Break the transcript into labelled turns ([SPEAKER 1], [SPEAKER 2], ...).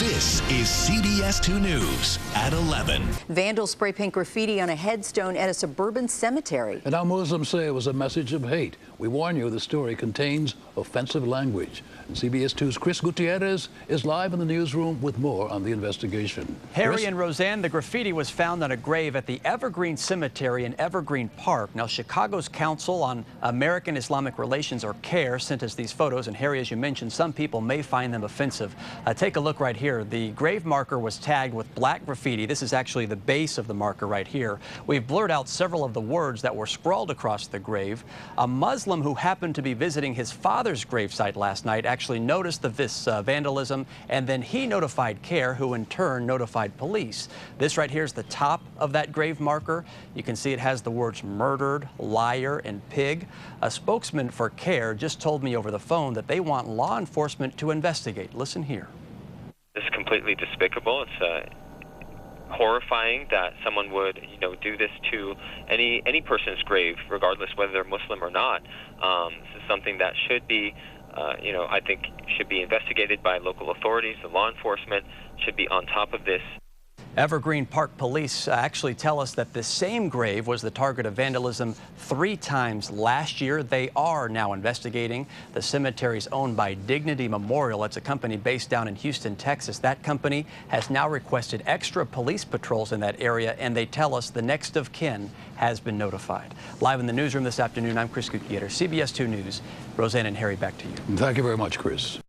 [SPEAKER 1] This is CBS 2 News at 11.
[SPEAKER 2] Vandals spray paint graffiti on a headstone at a suburban cemetery.
[SPEAKER 3] And our Muslims say it was a message of hate. We warn you, the story contains offensive language. And CBS 2's Kris Guiterrez is live in the newsroom with more on the investigation.
[SPEAKER 4] Harry
[SPEAKER 3] Kris?
[SPEAKER 4] and Roseanne, the graffiti was found on a grave at the Evergreen Cemetery in Evergreen Park. Now, Chicago's Council on American Islamic Relations, or CAIR, sent us these photos. And Harry, as you mentioned, some people may find them offensive. Take a look right here. The grave marker was tagged with black graffiti. This is actually the base of the marker right here. We've blurred out several of the words that were scrawled across the grave. A Muslim who happened to be visiting his father's gravesite last night actually noticed this vandalism, and then he notified CAIR, who in turn notified police. This right here is the top of that grave marker. You can see it has the words murdered, liar, and pig. A spokesman for CAIR just told me over the phone that they want law enforcement to investigate. Listen here.
[SPEAKER 5] This is completely despicable. It's horrifying that someone would, do this to any person's grave, regardless whether they're Muslim or not. This is something that should be, I think should be investigated by local authorities. The law enforcement should be on top of this.
[SPEAKER 4] Evergreen Park police actually tell us that this same grave was the target of vandalism 3 times last year. They are now investigating. The cemetery is owned by Dignity Memorial. It's a company based down in Houston, Texas. That company has now requested extra police patrols in that area, and they tell us the next of kin has been notified. Live in the newsroom this afternoon, I'm Kris Guiterrez, CBS 2 News. Roseanne and Harry, back to you.
[SPEAKER 3] Thank you very much, Kris.